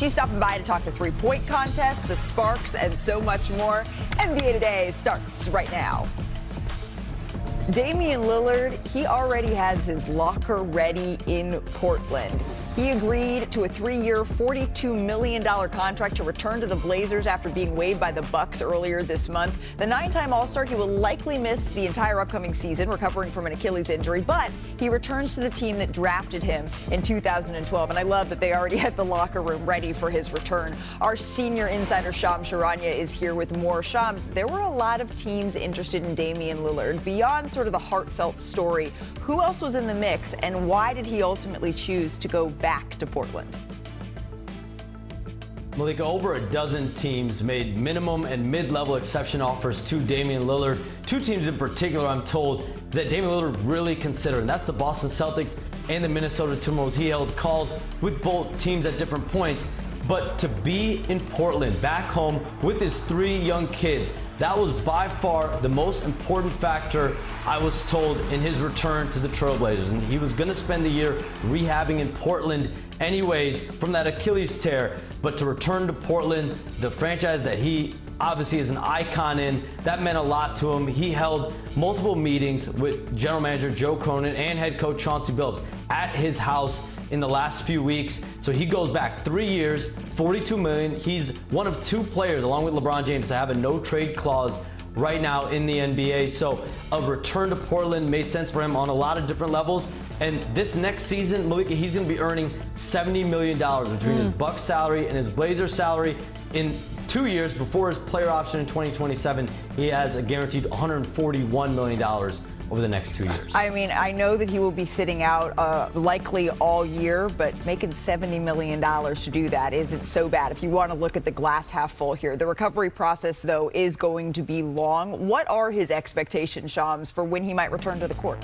She's stopping by to talk the three-point contest, the Sparks, and so much more. NBA Today starts right now. Damian Lillard, he already has his locker ready in Portland. He agreed to a 3-year, $42 million contract to return to the Blazers after being waived by the Bucks earlier this month. The 9-time All-Star, he will likely miss the entire upcoming season, recovering from an Achilles injury, but he returns to the team that drafted him in 2012. And I love that they already had the locker room ready for his return. Our senior insider, Shams Charania, is here with more. Shams, there were a lot of teams interested in Damian Lillard. Beyond sort of the heartfelt story, who else was in the mix, and why did he ultimately choose to go back to Portland? Malika, over a dozen teams made minimum and mid-level exception offers to Damian Lillard. Two teams in particular, I'm told, that Damian Lillard really considered, and that's the Boston Celtics and the Minnesota Timberwolves. He held calls with both teams at different points. But to be in Portland, back home with his 3 young kids, that was by far the most important factor, I was told, in his return to the Trailblazers. And he was going to spend the year rehabbing in Portland anyways from that Achilles tear. But to return to Portland, the franchise that he obviously is an icon in, that meant a lot to him. He held multiple meetings with general manager Joe Cronin and head coach Chauncey Billups at his house in the last few weeks. So he goes back 3 years, $42 million. He's one of 2 players, along with LeBron James, to have a no-trade clause right now in the NBA. So a return to Portland made sense for him on a lot of different levels. And this next season, Malika, he's going to be earning $70 million between his Bucks salary and his Blazers salary. In 2 years before his player option in 2027, he has a guaranteed $141 million over the next 2 years. I mean, I know that he will be sitting out likely all year, but making $70 million to do that isn't so bad if you want to look at the glass half full here. The recovery process, though, is going to be long. What are his expectations, Shams, for when he might return to the court?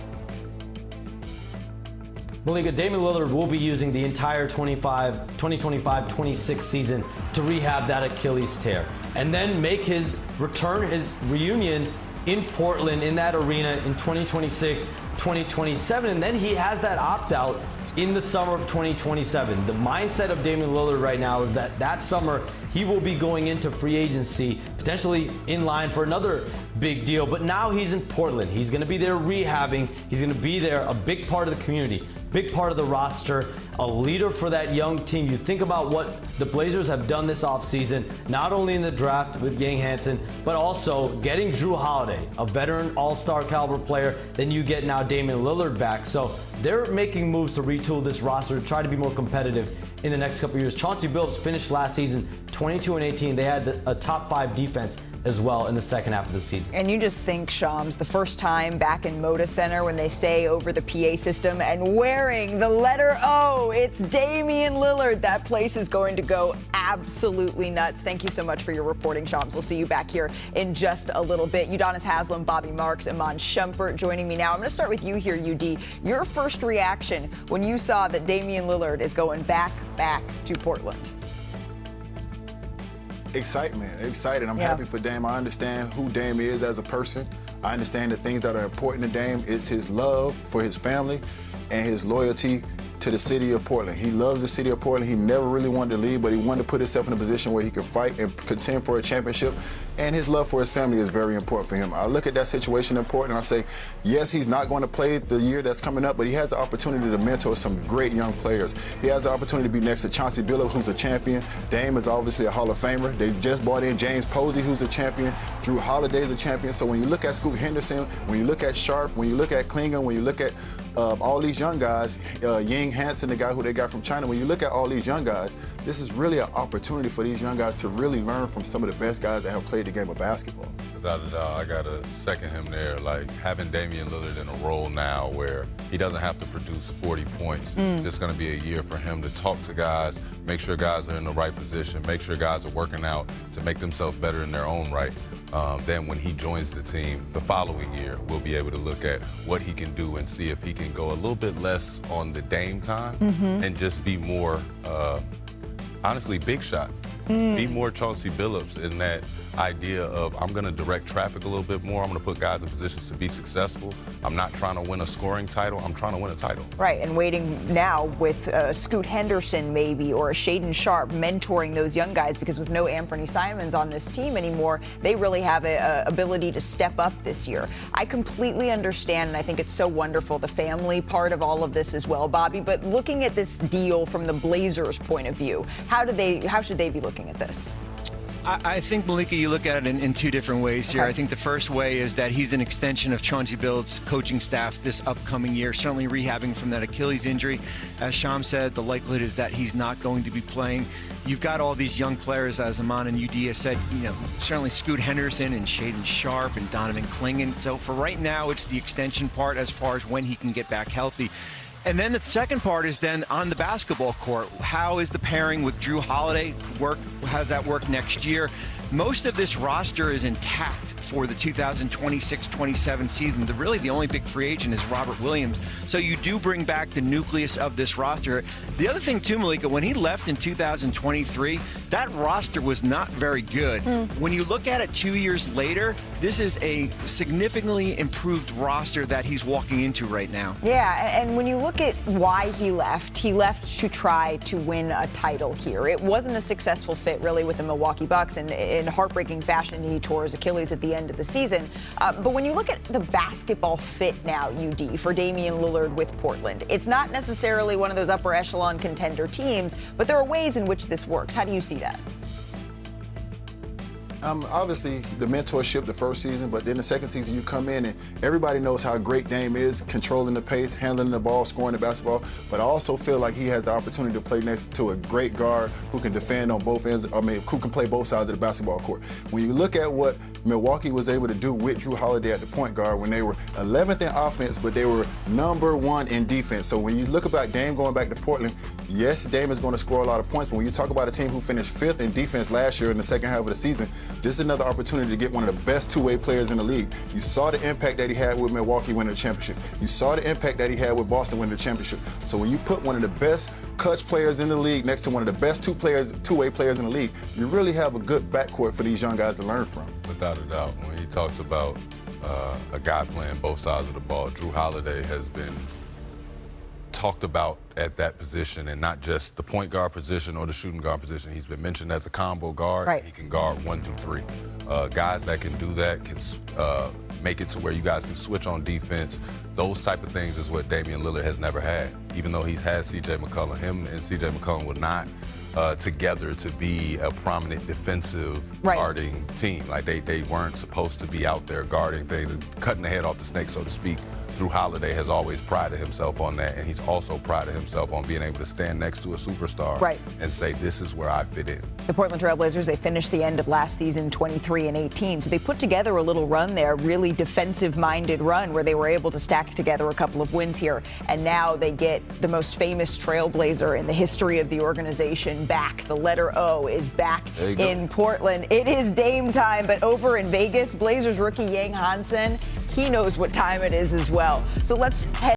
Malika, Damian Lillard will be using the entire 2025-26 season to rehab that Achilles tear and then make his return, his reunion in Portland in that arena in 2026, 2027, and then he has that opt-out in the summer of 2027. The mindset of Damian Lillard right now is that summer he will be going into free agency, potentially in line for another big deal, but now he's in Portland. He's gonna be there rehabbing. He's gonna be there, a big part of the community, big part of the roster, a leader for that young team. You think about what the Blazers have done this offseason, not only in the draft with Gang Hansen, but also getting Jrue Holiday, a veteran all-star caliber player. Then you get now Damian Lillard back. So they're making moves to retool this roster to try to be more competitive in the next couple of years. Chauncey Billups finished last season 22-18. They had a top 5 defense as well in the second half of the season. And you just think, Shams, the first time back in Moda Center when they say over the PA system and wearing the letter O, it's Damian Lillard. That place is going to go absolutely nuts. Thank you so much for your reporting, Shams. We'll see you back here in just a little bit. Udonis Haslem, Bobby Marks, Iman Shumpert joining me now. I'm going to start with you here, UD. Your first reaction when you saw that Damian Lillard is going back to Portland? Excited. I'm happy for Dame. I understand who Dame is as a person. I understand the things that are important to Dame. It's his love for his family and his loyalty to the city of Portland. He loves the city of Portland. He never really wanted to leave, but he wanted to put himself in a position where he could fight and contend for a championship. And his love for his family is very important for him. I look at that situation in Portland and I say, yes, he's not going to play the year that's coming up, but he has the opportunity to mentor some great young players. He has the opportunity to be next to Chauncey Billups, who's a champion. Dame is obviously a Hall of Famer. They just brought in James Posey, who's a champion. Jrue Holiday's a champion. So when you look at Scoot Henderson, when you look at Sharpe, when you look at Klingon, when you look at all these young guys, Ying Hansen, the guy who they got from China, when you look at all these young guys, this is really an opportunity for these young guys to really learn from some of the best guys that have played the game of basketball. Without a doubt, I gotta second him there. Like having Damian Lillard in a role now where he doesn't have to produce 40 points. It's just gonna be a year for him to talk to guys, make sure guys are in the right position, make sure guys are working out to make themselves better in their own right. Then when he joins the team the following year, we'll be able to look at what he can do and see if he can go a little bit less on the Dame time and just be more, honestly, big shot. Be more Chauncey Billups in that idea of I'm going to direct traffic a little bit more. I'm going to put guys in positions to be successful. I'm not trying to win a scoring title. I'm trying to win a title. Right, and waiting now with Scoot Henderson maybe or a Shaedon Sharpe mentoring those young guys, because with no Anthony Simons on this team anymore, they really have a ability to step up this year. I completely understand, and I think it's so wonderful, the family part of all of this as well, Bobby. But looking at this deal from the Blazers' point of view, how should they be looking at this? I think, Malika, you look at it in two different ways here. Okay. I think the first way is that he's an extension of Chauncey Billups' coaching staff this upcoming year, certainly rehabbing from that Achilles injury. As Sham said, the likelihood is that he's not going to be playing. You've got all these young players, as Amon and UD has said, certainly Scoot Henderson and Shaedon Sharpe and Donovan Clingan. So for right now, it's the extension part as far as when he can get back healthy. And then the second part is then on the basketball court. How is the pairing with Drew Holiday work? How does that work next year? Most of this roster is intact for the 2026-27 season. Really, the only big free agent is Robert Williams. So you do bring back the nucleus of this roster. The other thing, too, Malika, when he left in 2023, that roster was not very good. When you look at it 2 years later, this is a significantly improved roster that he's walking into right now. Yeah, and when you look at why he left to try to win a title here. It wasn't a successful fit, really, with the Milwaukee Bucks, and in heartbreaking fashion, he tore his Achilles at the end of the season. But when you look at the basketball fit now, UD, for Damian Lillard with Portland, it's not necessarily one of those upper echelon contender teams, but there are ways in which this works. How do you see that? Obviously, the mentorship the first season, but then the second season you come in and everybody knows how great Dame is, controlling the pace, handling the ball, scoring the basketball. But I also feel like he has the opportunity to play next to a great guard who can defend on both ends, who can play both sides of the basketball court. When you look at what Milwaukee was able to do with Drew Holiday at the point guard, when they were 11th in offense, but they were #1 in defense. So when you look about Dame going back to Portland, yes, Dame is going to score a lot of points, but when you talk about a team who finished 5th in defense last year in the second half of the season, this is another opportunity to get one of the best two-way players in the league. You saw the impact that he had with Milwaukee winning the championship. You saw the impact that he had with Boston winning the championship. So when you put one of the best clutch players in the league next to one of the best two-way players in the league, you really have a good backcourt for these young guys to learn from. Without a doubt, when he talks about a guy playing both sides of the ball, Drew Holiday has been talked about at that position, and not just the point guard position or the shooting guard position. He's been mentioned as a combo guard. Right. He can guard 1 through 3. Guys that can do that can make it to where you guys can switch on defense. Those type of things is what Damian Lillard has never had. Even though he's had C.J. McCollum, him and C.J. McCollum were not together to be a prominent defensive guarding team. Like they weren't supposed to be out there guarding things, cutting the head off the snake, so to speak. Drew Holiday has always prided himself on that, and he's also prided himself on being able to stand next to a superstar and say, this is where I fit in. The Portland Trail Blazers, they finished the end of last season 23-18, so they put together a little run there, really defensive-minded run where they were able to stack together a couple of wins here, and now they get the most famous Trailblazer in the history of the organization back. The letter O is back in Portland. It is Dame time, but over in Vegas, Blazers rookie Yang Hansen, he knows what time it is as well. So let's head